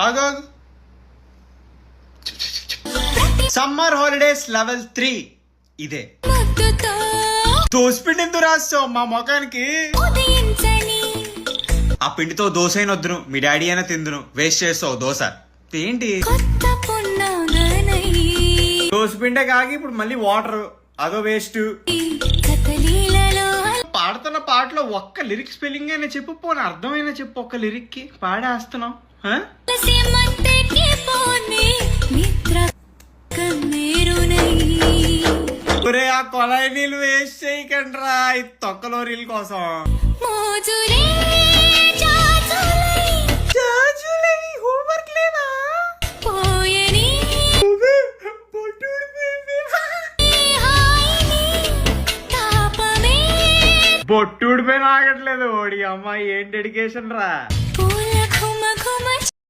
ఆగు. Summer holidays level 3 ఇదే. దోశ పిండి ఎందుకు రాస్తావు మా మొఖానికి? ఆ పిండితో దోశ అయిన వద్దును, మీ డాడీ అయినా తిందును. వేస్ట్ చేస్తావు దోశ. ఏంటి దోశ పిండే కాకి ఇప్పుడు మళ్ళీ వాటర్, అదో వేస్ట్. పాడుతున్న పాటలో ఒక్క లిరిక్ స్పెల్లింగ్ అయినా చెప్పు, పోనీ అర్థమైనా చెప్పు. ఒక్క లిరిక్ కి పాడేస్తున్నావు. ఒరే ఆ కొలాయి నీళ్ళు వేస్ట్ చేయకండి రా, ఈ తొక్కలో రీల్ కోసం. హోంవర్క్ లేదా? బొట్టుడిపోయిన ఆగట్లేదు. ఓడి అమ్మాయి ఏం డెడికేషన్ రా.